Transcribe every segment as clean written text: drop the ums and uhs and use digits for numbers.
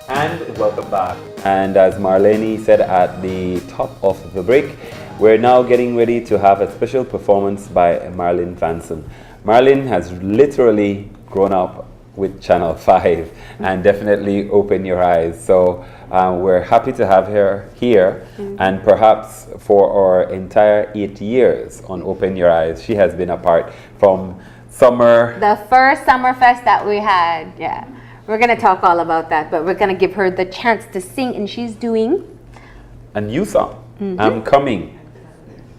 And welcome back. And as Marleni said at the top of the break, we're now getting ready to have a special performance by Marlyn Vansen. Marlyn has literally grown up with Channel 5 and definitely opened your eyes. So we're happy to have her here, and perhaps for our entire 8 years on Open Your Eyes, she has been a part from summer. The first summer fest that we had, yeah. We're going to talk all about that, but we're going to give her the chance to sing, and she's doing a new song, I'm Coming.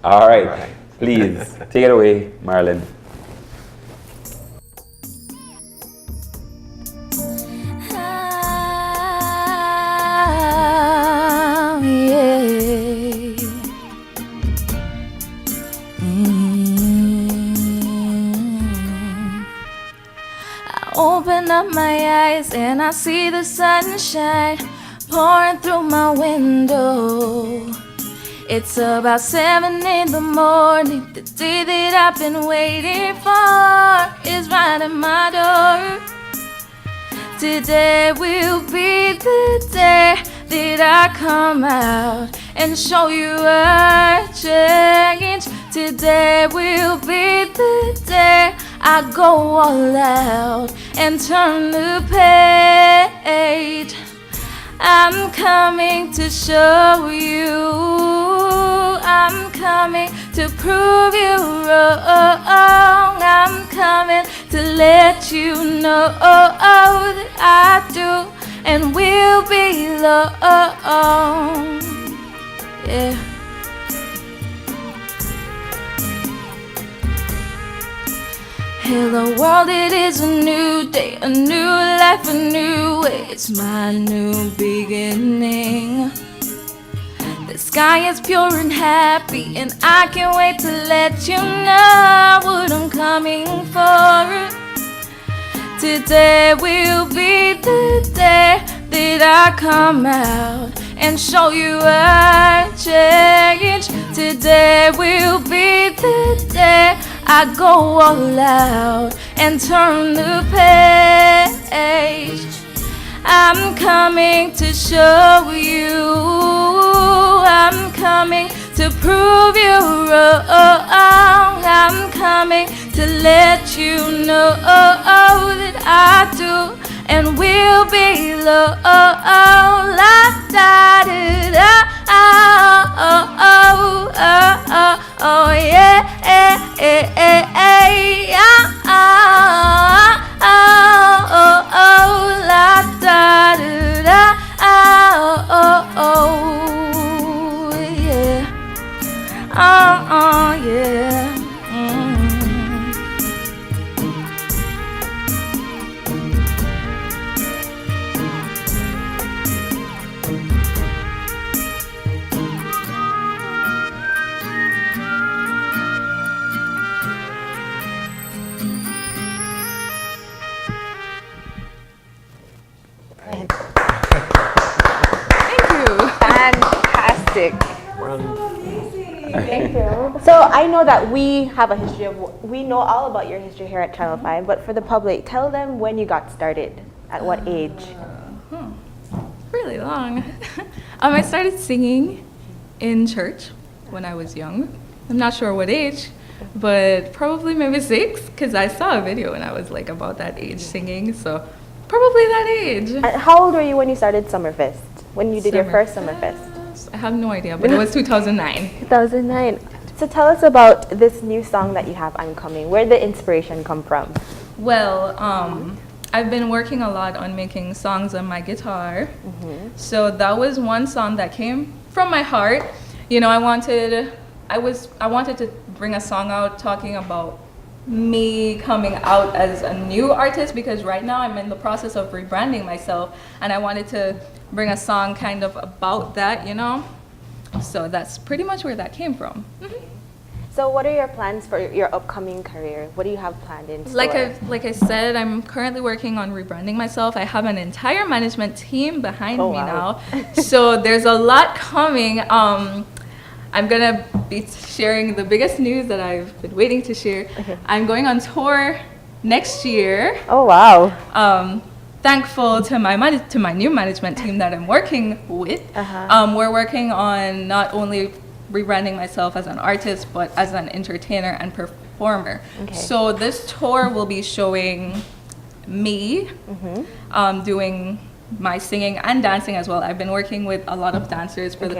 All right, please take it away, Marlyn. Open up my eyes and I see the sunshine pouring through my window. It's about 7 in the morning. The day that I've been waiting for is right at my door. Today will be the day that I come out and show you a change. Today will be the day I go all out and turn the page. I'm coming to show you, I'm coming to prove you wrong. I'm coming to let you know that I do and will belong. Yeah. Hello world, it is a new day, a new life, a new way. It's my new beginning. The sky is pure and happy, and I can't wait to let you know what I'm coming for. Today will be the day that I come out and show you a change. Today will be the day I go all out and turn the page. I'm coming to show you, I'm coming to prove you wrong. I'm coming to let you know that I do and will belong. La da da da. Oh yeah, la da da da. Yeah, yeah. fantastic. Thank you. So I know that we have a history of, we know all about your history here at Channel 5, but for the public, tell them when you got started, at what age? Really long. I started singing in church when I was young. I'm not sure what age, but probably maybe 6, because I saw a video when I was like about that age singing, so probably that age. And how old were you when you started Summerfest? When you did your first Summerfest? I have no idea, but it was 2009. 2009. So tell us about this new song that you have, I'm Coming. Where did the inspiration come from? Well, I've been working a lot on making songs on my guitar. So that was one song that came from my heart. You know, I wanted to bring a song out talking about me coming out as a new artist, because right now I'm in the process of rebranding myself, and I wanted to bring a song kind of about that, you know? So that's pretty much where that came from. So what are your plans for your upcoming career? What do you have planned in store? Like I said, I'm currently working on rebranding myself. I have an entire management team behind me now. So there's a lot coming. I'm gonna be sharing the biggest news that I've been waiting to share. I'm going on tour next year. Oh wow. thankful to my new management team that I'm working with. We're working on not only rebranding myself as an artist, but as an entertainer and performer. So this tour will be showing me doing my singing and dancing as well. I've been working with a lot of dancers for the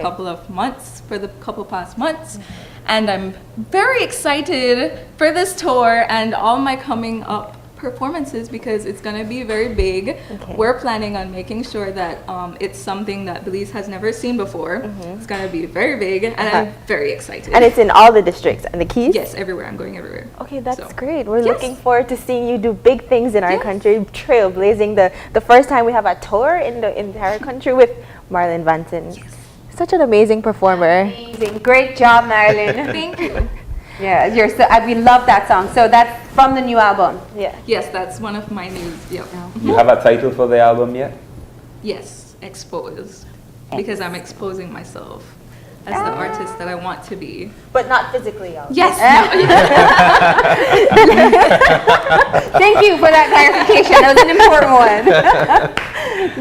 couple past months, and I'm very excited for this tour and all my coming up performances because it's going to be very big. We're planning on making sure that it's something that Belize has never seen before. It's going to be very big, and I'm very excited. And it's in all the districts and the keys? Yes, everywhere. I'm going everywhere. Okay, that's great. We're looking forward to seeing you do big things in our country, trailblazing the first time we have a tour in the entire country with Marlyn Vansen. Such an amazing performer. Amazing. Great job, Marlyn. Thank you. Yeah, we love that song. So that's from the new album. Yes, that's one of my news. You have a title for the album yet? Yes, Exposed. Because I'm exposing myself as the artist that I want to be. But not physically, y'all. Yes. Thank you for that clarification. That was an important one.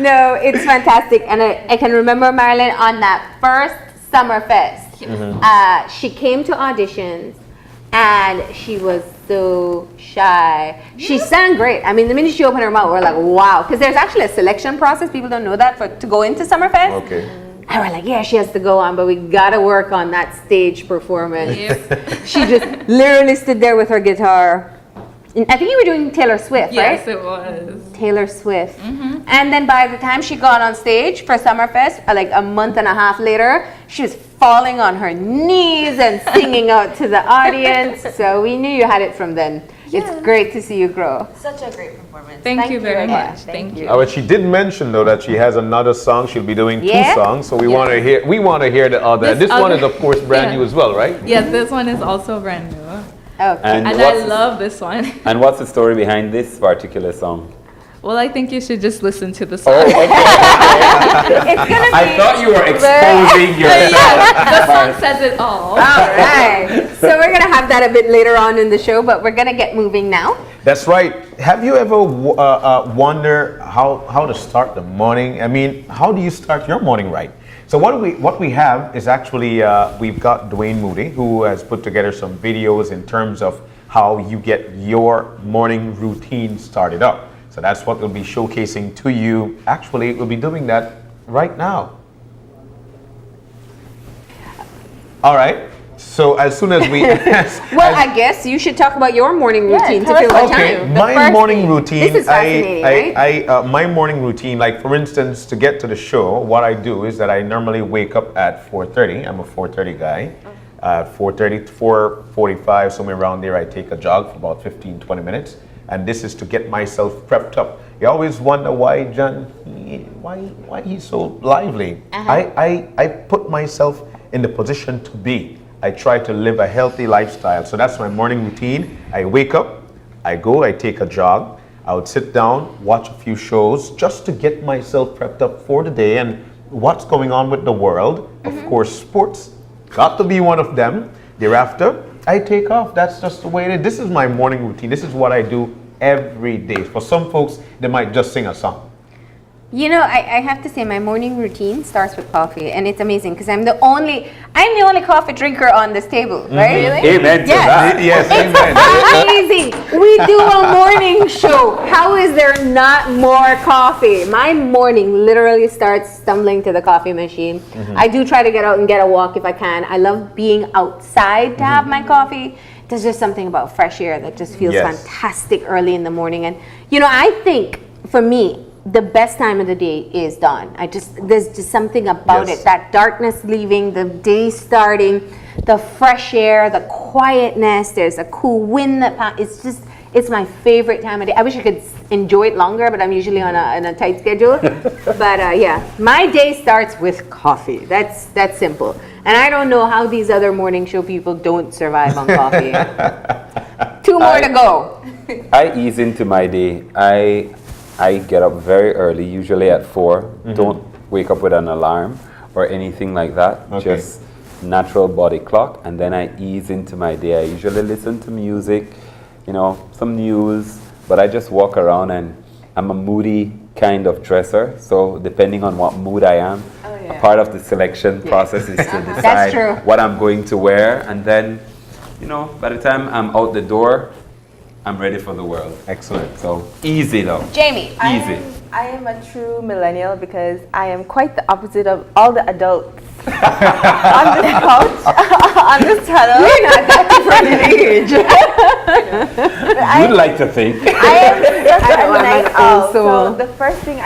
No, it's fantastic. And I can remember Marlyn on that first Summer Fest. She came to auditions and she was so shy. She sang great. I mean, the minute she opened her mouth, we're like, wow. Because there's actually a selection process. People don't know that to go into Summerfest. Okay. And we're like, yeah, she has to go on, but we gotta work on that stage performance. She just literally stood there with her guitar. I think you were doing Taylor Swift, right? Yes, it was. Taylor Swift. And then by the time she got on stage for Summerfest, like a month and a half later, she was falling on her knees and singing out to the audience. So we knew you had it from then. It's great to see you grow. Such a great performance. Thank you very much. Thank you. But she did mention though that she has another song. She'll be doing 2 songs. So we want to hear. We want to hear the other. This one is of course brand new as well, right? Yes, this one is also brand new. Okay. And I love this one. And what's the story behind this particular song? Well, I think you should just listen to the song. It's gonna be I thought you were exposing yourself. The song says it all. all right. So we're gonna have that a bit later on in the show, but we're gonna get moving now. That's right. Have you ever wonder how to start the morning? I mean, how do you start your morning right? So what we have is actually we've got Dewayne Moody, who has put together some videos in terms of how you get your morning routine started up. So that's what we'll be showcasing to you. Actually, we'll be doing that right now. All right. So as soon as we... I guess you should talk about your morning routine to fill the time. My morning routine, This is fascinating, right? my morning routine, like for instance, to get to the show, what I do is that I normally wake up at 4:30. I'm a 4:30 guy. 4:30 to 4:45, somewhere around there, I take a jog for about 15-20 minutes. And this is to get myself prepped up. You always wonder why John, why he's so lively. I put myself in the position to be. I try to live a healthy lifestyle. So that's my morning routine. I wake up, I go, I take a jog. I would sit down, watch a few shows just to get myself prepped up for the day and what's going on with the world. Of course, sports got to be one of them. Thereafter, I take off. That's just the way it is. This is my morning routine. This is what I do every day. For some folks, they might just sing a song. You know, I have to say my morning routine starts with coffee, and it's amazing because I'm the only coffee drinker on this table, right? Really? Amen to that. Yes, It's amazing. We do a morning show. How is there not more coffee? My morning literally starts stumbling to the coffee machine. I do try to get out and get a walk if I can. I love being outside to have my coffee. There's just something about fresh air that just feels fantastic early in the morning. And, you know, I think for me, the best time of the day is dawn. There's just something about it. That darkness leaving, the day starting, the fresh air, the quietness. There's a cool wind that it's my favorite time of day. I wish I could enjoy it longer, but I'm usually on a tight schedule. But yeah, my day starts with coffee. That's simple. And I don't know how these other morning show people don't survive on coffee. 2 more to go. I ease into my day. I get up very early, usually at 4. Don't wake up with an alarm or anything like that. Just natural body clock, and then I ease into my day. I usually listen to music, you know, some news, but I just walk around and I'm a moody kind of dresser, so depending on what mood I am, a part of the selection process is to decide what I'm going to wear, and then, you know, by the time I'm out the door, I'm ready for the world. Excellent. So easy though. Jamie. Easy. I am a true millennial because I am quite the opposite of all the adults on the couch, on this channel. We're not that different in age. You'd like to think. I am such a night owl. so- So the first thing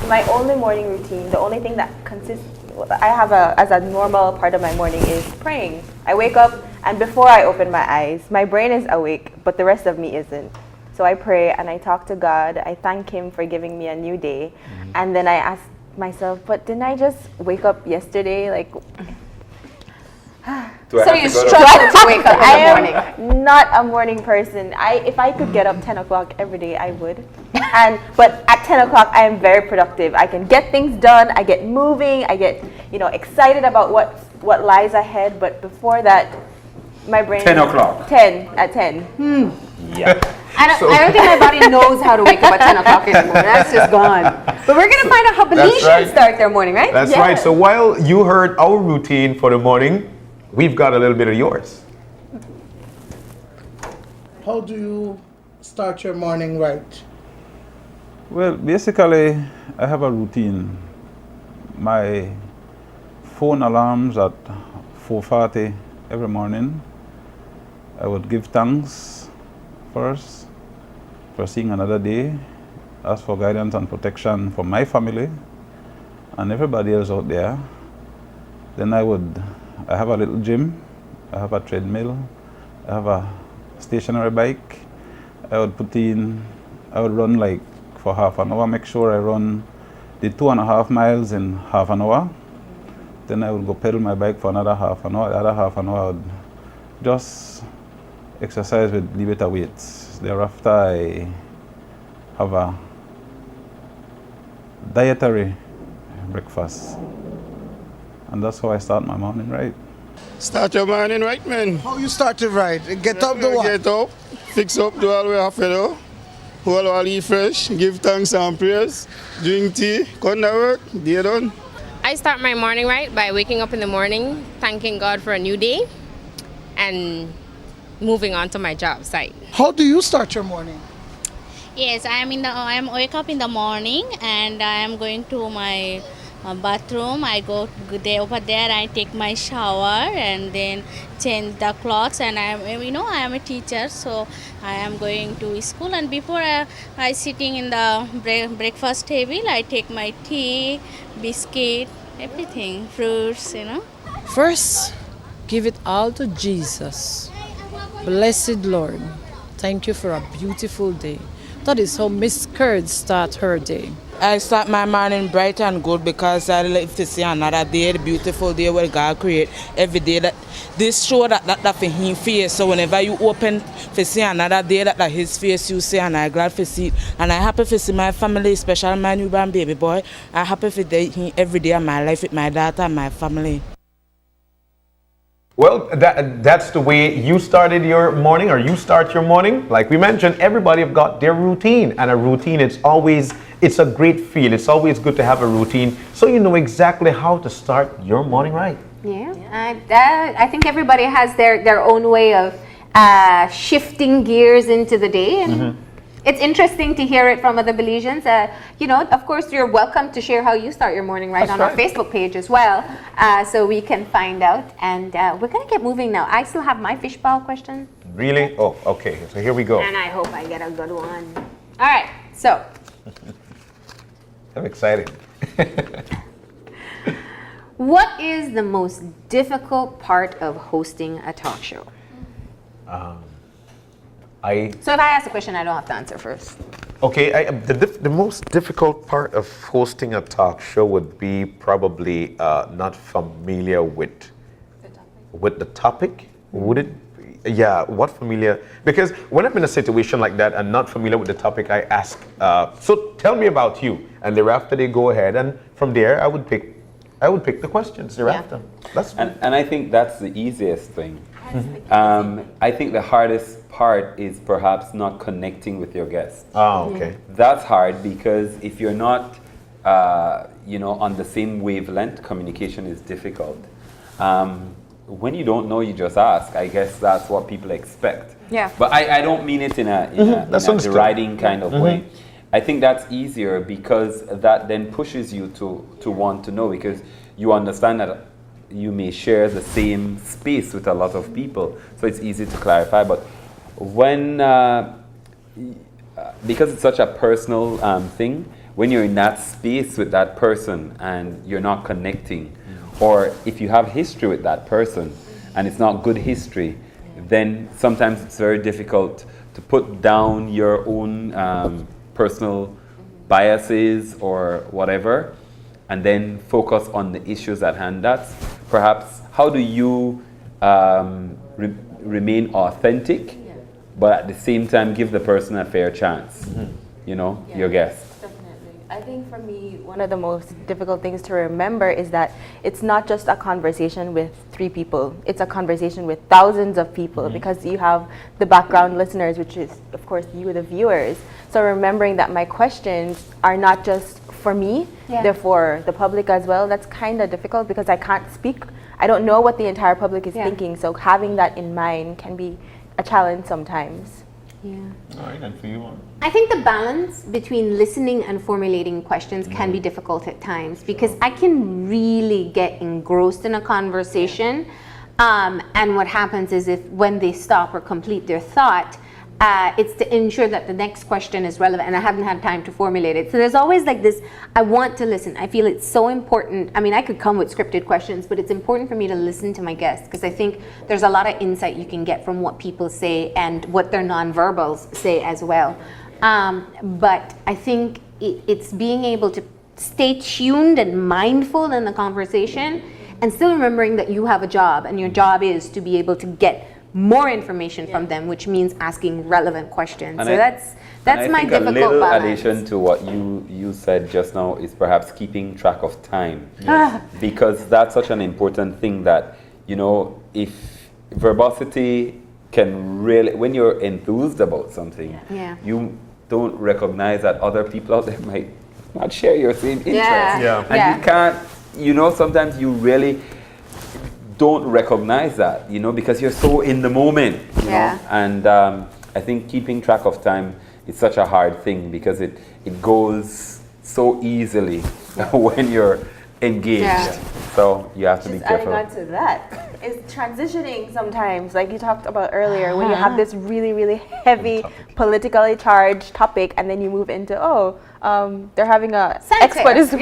my only morning routine, the only thing that consists, I have as a normal part of my morning is praying. I wake up and before I open my eyes, my brain is awake, but the rest of me isn't. So I pray and I talk to God. I thank Him for giving me a new day. And then I ask myself, but didn't I just wake up yesterday? Like, So you struggle to wake up in the morning. I am not a morning person. If I could get up 10 o'clock every day, I would. But at 10 o'clock, I am very productive. I can get things done. I get moving. I get, excited about what lies ahead. But before that, my brain. 10 o'clock. 10 at 10. Yeah. I don't think my body knows how to wake up at 10 o'clock anymore. That's just gone. But we're going to find out how Belizeans right. start their morning, right? That's Yes. right. So while you heard our routine for the morning, we've got a little bit of yours. How do you start your morning right? Well, basically, I have a routine. My phone alarms at 4:40 every morning. I would give thanks first for seeing another day, ask for guidance and protection for my family and everybody else out there. Then I have a little gym, I have a treadmill, I have a stationary bike. I would run like for half an hour, make sure I run the 2.5 miles in half an hour. Then I would go pedal my bike for another half an hour. The other half an hour I would just exercise with Liberator weights. Thereafter I have a dietary breakfast. And that's how I start my morning right. Start your morning right, man. How you start it right? Get up the what? Get up, fix up, do all we have to do. Hold all eat fresh, give thanks and prayers, drink tea, come to work, day done. I start my morning right by waking up in the morning, thanking God for a new day, and moving on to my job site. How do you start your morning? Yes, I am wake up in the morning and I am going to my bathroom. I go there over there. I take my shower and then change the clothes. And I am a teacher, so I am going to school. And before I sitting in the breakfast table, I take my tea, biscuit, everything, fruits. First, give it all to Jesus. Blessed Lord, thank you for a beautiful day. That is how Miss Curd starts her day. I start my morning bright and good because I live to see another day, the beautiful day where God create every day. That this show that for Him face. So whenever you open to see another day that His face, you see, and I'm glad to see it. And I'm happy to see my family, especially my newborn baby boy. I'm happy for Him every day of my life with my daughter and my family. Well, that's the way you started your morning, or you start your morning. Like we mentioned, everybody have got their routine, and a routine, it's a great feel. It's always good to have a routine so you know exactly how to start your morning right. Yeah, I think everybody has their own way of shifting gears into the day. And it's interesting to hear it from other Belizeans. Of course, you're welcome to share how you start your morning right on our Facebook page as well, so we can find out. And we're going to get moving now. I still have my fishbowl question. Really? Oh, okay. So here we go. And I hope I get a good one. All right, so. I'm excited. What is the most difficult part of hosting a talk show? So if I ask a question, I don't have to answer first. Okay, the most difficult part of hosting a talk show would be probably not familiar with the topic. Would it? Yeah, what familiar? Because when I'm in a situation like that and not familiar with the topic, I ask, so tell me about you. And thereafter they go ahead, and from there I would pick the questions thereafter. And I think that's the easiest thing. I think the hardest part is perhaps not connecting with your guest. Oh, okay. That's hard because if you're not, on the same wavelength, communication is difficult. When you don't know, you just ask. I guess that's what people expect. Yeah. But I don't mean it in a deriding kind of way. I think that's easier because that then pushes you to want to know, because you understand that you may share the same space with a lot of people, so it's easy to clarify. But when, because it's such a personal thing, when you're in that space with that person and you're not connecting, or if you have history with that person and it's not good history, then sometimes it's very difficult to put down your own personal biases or whatever, and then focus on the issues at hand. That's perhaps, how do you remain authentic, but at the same time give the person a fair chance, your guest? I think for me, one of the most difficult things to remember is that it's not just a conversation with 3 people. It's a conversation with thousands of people, because you have the background listeners, which is, of course, you, the viewers. So remembering that my questions are not just for me, they're for the public as well. That's kind of difficult because I can't speak. I don't know what the entire public is thinking. So having that in mind can be a challenge sometimes. Yeah. All right, and for you, I think the balance between listening and formulating questions can be difficult at times, because I can really get engrossed in a conversation, and what happens is, if when they stop or complete their thought, it's to ensure that the next question is relevant, and I haven't had time to formulate it. So there's always like this, I want to listen. I feel it's so important. I mean, I could come with scripted questions, but it's important for me to listen to my guests, because I think there's a lot of insight you can get from what people say and what their nonverbals say as well. But I think it's being able to stay tuned and mindful in the conversation, and still remembering that you have a job, and your job is to be able to get more information from them, which means asking relevant questions. So that's my difficult a little balance. addition to what you said just now is perhaps keeping track of time. Because that's such an important thing that, if verbosity can really, when you're enthused about something, you don't recognize that other people out there might not share your same interest. And you can't, sometimes you really don't recognize that, because you're so in the moment, and I think keeping track of time is such a hard thing, because it goes so easily when you're engaged. So you have to be careful. Adding on to that is transitioning sometimes, like you talked about earlier, when you have this really, really heavy politically charged topic, and then you move into, they're having a expert. It's true.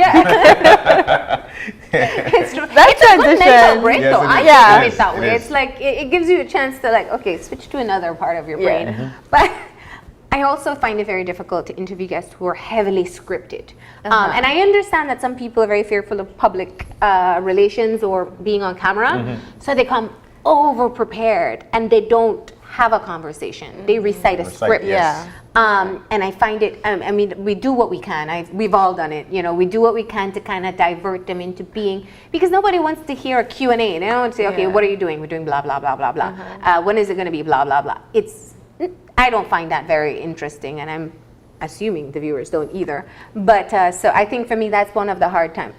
That it's a good mental break, though. I think of it that way. It is. It's like it gives you a chance to switch to another part of your brain. But I also find it very difficult to interview guests who are heavily scripted. And I understand that some people are very fearful of public relations or being on camera, so they come over prepared and they don't have a conversation. They recite a script. And I find it, I mean, we do what we can. We've all done it. We do what we can to kind of divert them into being, because nobody wants to hear a Q&A. They don't want to say, okay, what are you doing? We're doing blah, blah, blah, blah, blah. When is it going to be blah, blah, blah? I don't find that very interesting, and I'm assuming the viewers don't either. But so I think for me, that's one of the hard times,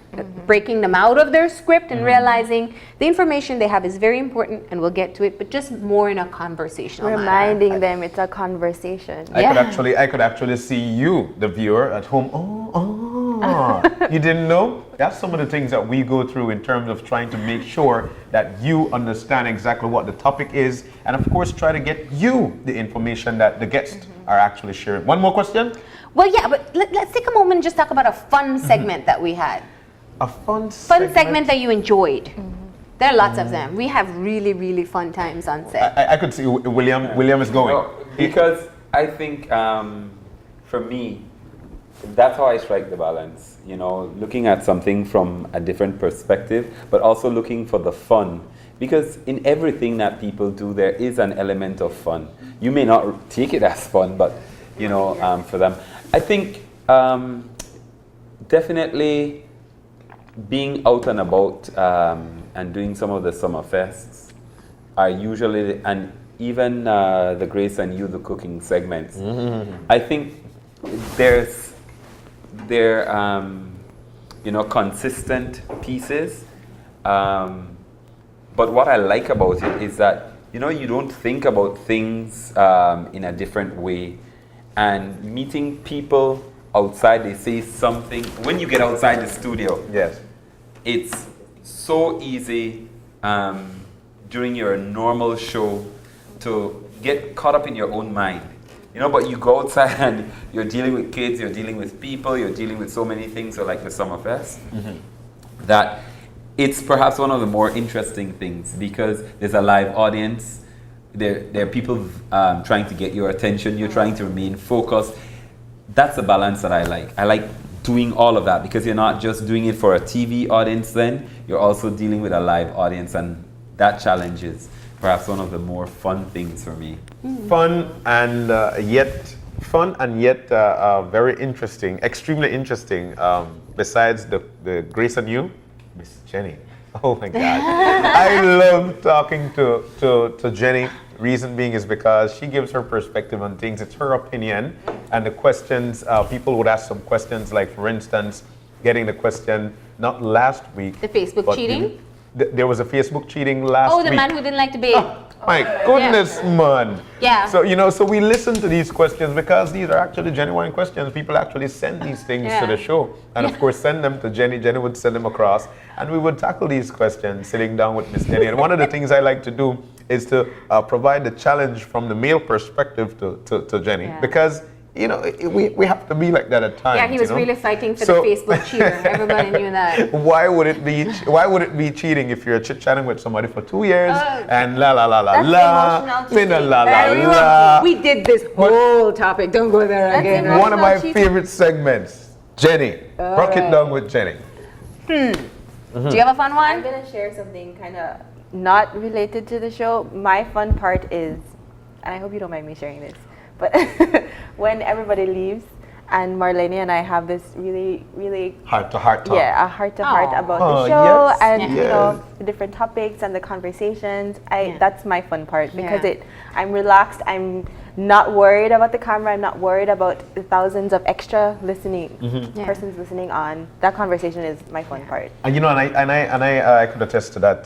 breaking them out of their script and realizing the information they have is very important, and we'll get to it, but just more in a conversational manner. Reminding them it's a conversation. I could actually see you, the viewer at home. You didn't know? That's some of the things that we go through in terms of trying to make sure that you understand exactly what the topic is, and of course try to get you the information that the guests are actually sharing. One more question? Well, yeah, but let's take a moment and just talk about a fun segment that we had. A fun segment that you enjoyed. There are lots of them. We have really, really fun times on set. I could see William is going. No, because I think for me, that's how I strike the balance, looking at something from a different perspective, but also looking for the fun. Because in everything that people do, there is an element of fun. You may not take it as fun, but, for them. I think definitely being out and about and doing some of the summer fests are usually, and even the Grace and You, the cooking segments, I think they're consistent pieces. But what I like about it is that, you don't think about things in a different way. And meeting people outside, they say something. When you get outside the studio, yes, it's so easy during your normal show to get caught up in your own mind. But you go outside and you're dealing with kids, you're dealing with people, you're dealing with so many things, so like the Summerfest, that it's perhaps one of the more interesting things because there's a live audience. There are people trying to get your attention. You're trying to remain focused. That's the balance that I like. I like doing all of that because you're not just doing it for a TV audience then. You're also dealing with a live audience, and that challenge is perhaps one of the more fun things for me. Fun and yet very interesting, extremely interesting. Besides the Grace and You, Miss Jenny. Oh my God. I love talking to Jenny. Reason being is because she gives her perspective on things. It's her opinion. And the questions, people would ask some questions, like for instance, getting the question, not last week. The Facebook cheating? There was a Facebook cheating last week. Oh, the man who didn't like to bathe. My goodness, man. Yeah. So, so we listen to these questions because these are actually genuine questions. People actually send these things to the show. And of course, send them to Jenny. Jenny would send them across. And we would tackle these questions sitting down with Miss Jenny. And one of the things I like to do is to provide the challenge from the male perspective to Jenny. Yeah. Because, we have to be like that at times. Yeah, he was really fighting for the Facebook cheater. Everybody knew that. Why would it be cheating if you're chit-chatting with somebody for 2 years and la la la la la, We did this whole topic. Don't go there again. Right? One of my favorite segments, Jenny. Rock it down with Jenny. Do you have a fun one? I'm gonna share something kind of not related to the show. My fun part is, and I hope you don't mind me sharing this, but when everybody leaves and Marleni and I have this really, really heart-to-heart talk. Yeah, a heart-to-heart about the show and the different topics and the conversations. That's my fun part because I'm relaxed. I'm not worried about the camera. I'm not worried about the thousands of extra persons listening on. That conversation is my fun part. And I could attest to that.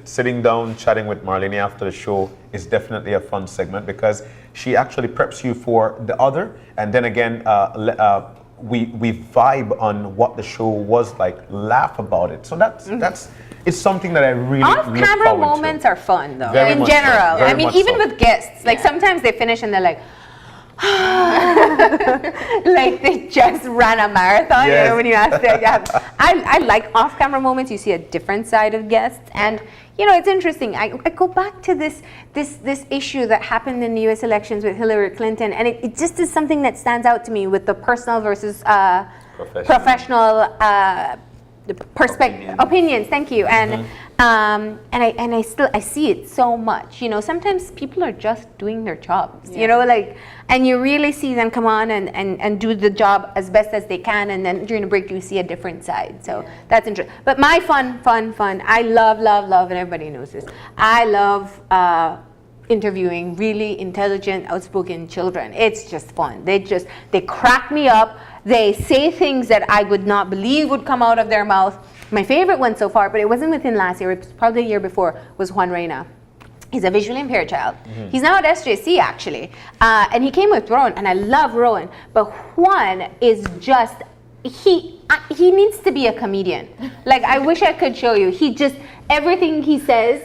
Sitting down, chatting with Marleni after the show is definitely a fun segment because she actually preps you for the other, and then again, we vibe on what the show was like, laugh about it. So that's it's something that I really off-camera moments are fun though. Very in general, so. I mean, even with guests, like sometimes they finish and they're like. Like they just ran a marathon. Yes. When you ask them, I like off-camera moments. You see a different side of guests, and it's interesting. I go back to this issue that happened in the U.S. elections with Hillary Clinton, and it just is something that stands out to me with the personal versus professional opinions. Thank you. And I see it so much. Sometimes people are just doing their jobs. And you really see them come on and do the job as best as they can, and then during the break you see a different side. So that's interesting. But my fun. I love, and everybody knows this. I love interviewing really intelligent, outspoken children. It's just fun. They crack me up. They say things that I would not believe would come out of their mouth. My favorite one so far, but it wasn't within last year, it was probably the year before, was Juan Reyna. He's a visually impaired child. He's now at SJC actually. And he came with Rowan, and I love Rowan. But Juan is just, he needs to be a comedian. Like, I wish I could show you. Everything he says,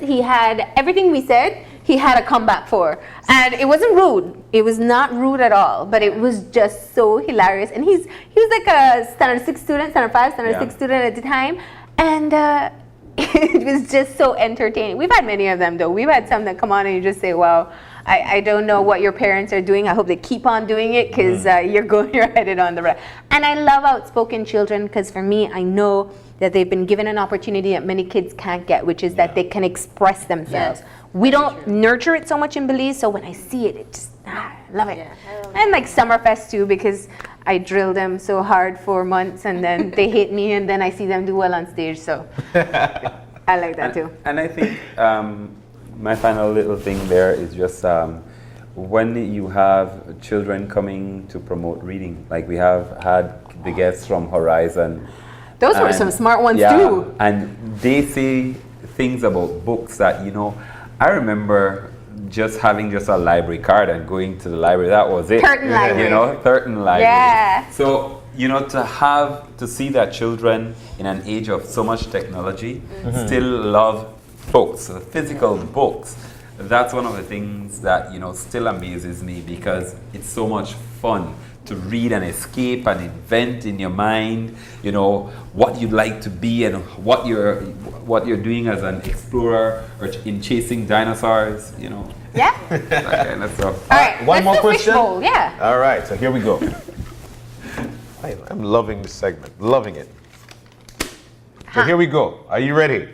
everything we said, he had a comeback for. And it wasn't rude. It was not rude at all, but it was just so hilarious. And he was like a standard 6 student, standard 5, standard 6 student at the time. And it was just so entertaining. We've had many of them though. We've had some that come on and you just say, wow, I don't know what your parents are doing. I hope they keep on doing it because you're headed on the right. And I love outspoken children because for me, I know that they've been given an opportunity that many kids can't get, which is that they can express themselves. Yes. We don't nurture it so much in Belize, so when I see it, I love it. And like Summerfest too, because I drill them so hard for months and then they hate me and then I see them do well on stage, so I like that too. And I think my final little thing there is just when you have children coming to promote reading, like we have had the guests from Horizon. Those were some smart ones too. And they say things about books that, I remember just having just a library card and going to the library. That was it. Curtin library. Curtin library. Yeah. So, to see that children in an age of so much technology still love books, physical books. That's one of the things that, still amazes me, because it's so much fun to read and escape and invent in your mind, what you'd like to be and what you're doing as an explorer or in chasing dinosaurs, Yeah. that kind of stuff. All right. One more let's do question. Fishbowl. Yeah. All right, so here we go. I'm loving this segment, loving it. So here we go. Are you ready?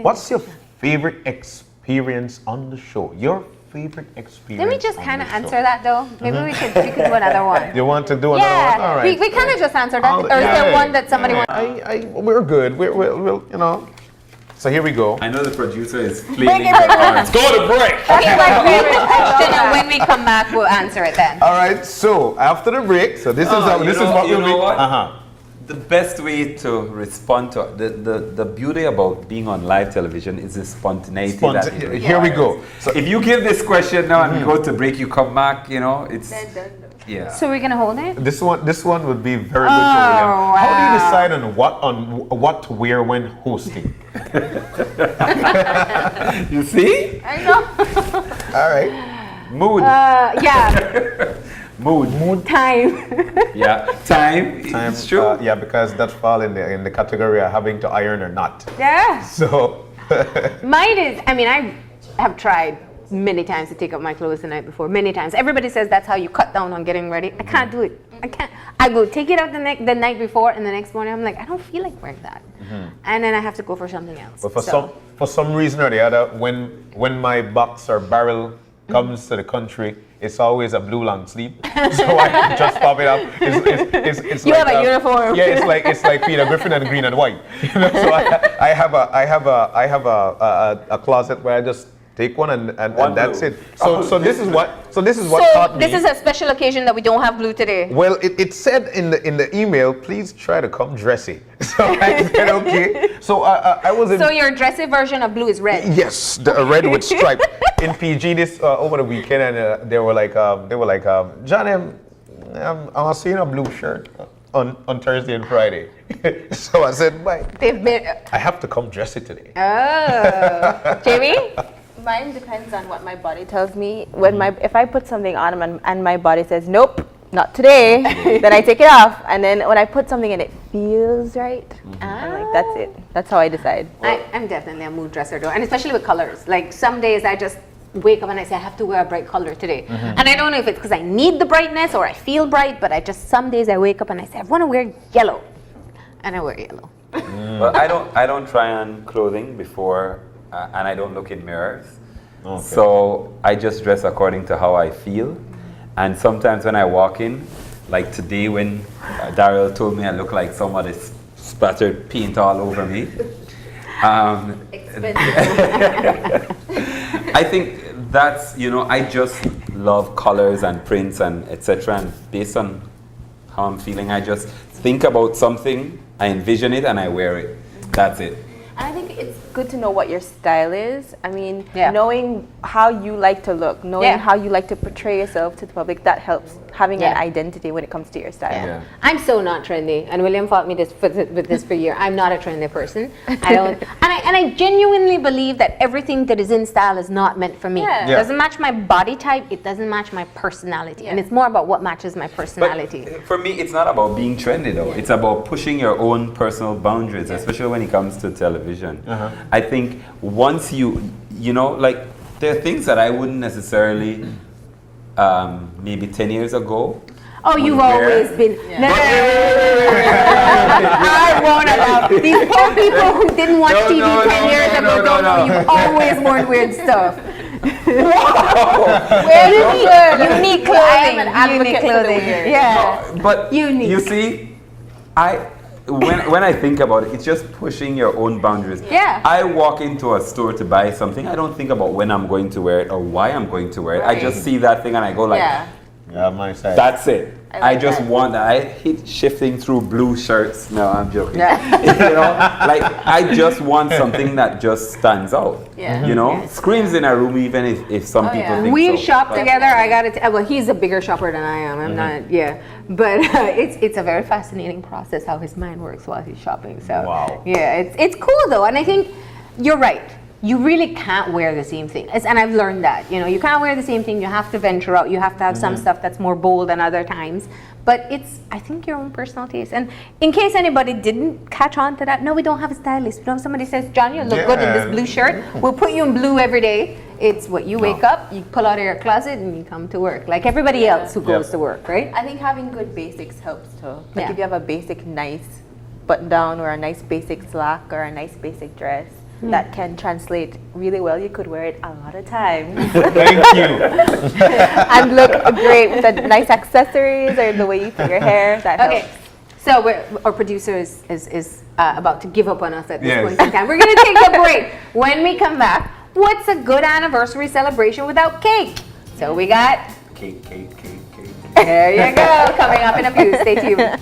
What's your favorite experience on the show? Your favorite experience? Let me just kind of answer that though. Maybe we could do another one. You want to do another one? All right. We kind of just answered that. Or is there one that somebody wants? We're good. We'll. So here we go. I know the producer is flailing her arms. Go to break! Okay, my favorite question, and when we come back, we'll answer it then. All right. So after the break, so this is what we'll be. The best way to respond to the beauty about being on live television is the spontaneity. Here we go. So if you give this question now and we go to break, you come back, it's yeah. So we're gonna hold it. This one would be very good for William. Wow. How do you decide on what to wear when hosting? You see? I know. All right. Mood. Yeah. Mood. Time. Yeah. Time. It's true. Yeah, because that fall in the category of having to iron or not. Yeah. So. Mine is. I have tried many times to take up my clothes the night before. Many times. Everybody says that's how you cut down on getting ready. I can't do it. I can't. I go take it out the night before, and the next morning I'm like, I don't feel like wearing that, and then I have to go for something else. But for some reason or the other, when my box or barrel comes to the country, it's always a blue long sleeve. So I just pop it up. It's you like have a uniform. Yeah, it's like Peter Griffin and green and white. So I have a closet where I just take one and that's it. So this is what taught me. This is a special occasion that we don't have glue today. Well, it said in the email, please try to come dressy. So I said okay. So I was in. So your dressy version of blue is red. Yes, the red with stripe. In PG this over the weekend, and they were like, John, I'm seeing a blue shirt on Thursday and Friday. So I said, bye. I have to come dressy today. Oh, Jamie. Mine depends on what my body tells me. If I put something on and my body says nope, not today, then I take it off. And then when I put something and it feels right, I'm like, that's it. That's how I decide. I'm definitely a mood dresser though, and especially with colors. Like some days I just wake up and I say I have to wear a bright color today, and I don't know if it's because I need the brightness or I feel bright, but some days I wake up and I say I want to wear yellow, and I wear yellow. Well, I don't try on clothing before. And I don't look in mirrors. Okay. So I just dress according to how I feel. And sometimes when I walk in, like today when Daryl told me I look like somebody splattered paint all over me. I think that's, I just love colors and prints and etc. And based on how I'm feeling, I just think about something, I envision it, and I wear it. That's it. I think it's good to know what your style is. Knowing how you like to look, knowing how you like to portray yourself to the public, that helps having an identity when it comes to your style. Yeah. I'm so not trendy, and William fought me with this for a year. I'm not a trendy person. I don't, and I genuinely believe that everything that is in style is not meant for me. It doesn't match my body type. It doesn't match my personality, and it's more about what matches my personality. But for me, it's not about being trendy though. It's about pushing your own personal boundaries, especially when it comes to television. I think once like there are things that I wouldn't necessarily maybe 10 years ago. Oh, you've always been. I won't allow these poor people who didn't watch TV 10 years ago don't know you've always worn weird stuff. Unique clothing. I am an advocate for the weird. Yeah. No, but unique. You see, when I think about it, it's just pushing your own boundaries. Yeah. I walk into a store to buy something. I don't think about when I'm going to wear it or why I'm going to wear it. I just see that thing and I go like, Yeah, my side. that's it. I like just that. want that. I hate shifting through blue shirts. No, I'm joking. You know, like I just want something that just stands out. Yeah. You know, screams in a room even if some people think We've so. shopped But- together. I got it. Well, he's a bigger shopper than I am. I'm not. Yeah, but it's a very fascinating process how his mind works while he's shopping. So Wow. yeah, it's cool though, and I think you're right. You really can't wear the same thing, and I've learned that. You know, you can't wear the same thing. You have to venture out. You have to have some stuff that's more bold than other times. But it's, I think, your own personal taste. And in case anybody didn't catch on to that, no, we don't have a stylist. We don't have somebody says, John, you look good in this blue shirt. We'll put you in blue every day. It's what you wake up, you pull out of your closet, and you come to work like everybody else who goes to work, right? I think having good basics helps too. Like Yeah. if you have a basic nice button down or a nice basic slack or a nice basic dress, that can translate really well. You could wear it a lot of times. Thank you. And look great with the nice accessories or the way you put your hair. That Okay. helps. So our producer is about to give up on us at this Yes. point in time. We're going to take a break. When we come back, what's a good anniversary celebration without cake? So we got... Cake. There you go. Coming up in a few. Stay tuned.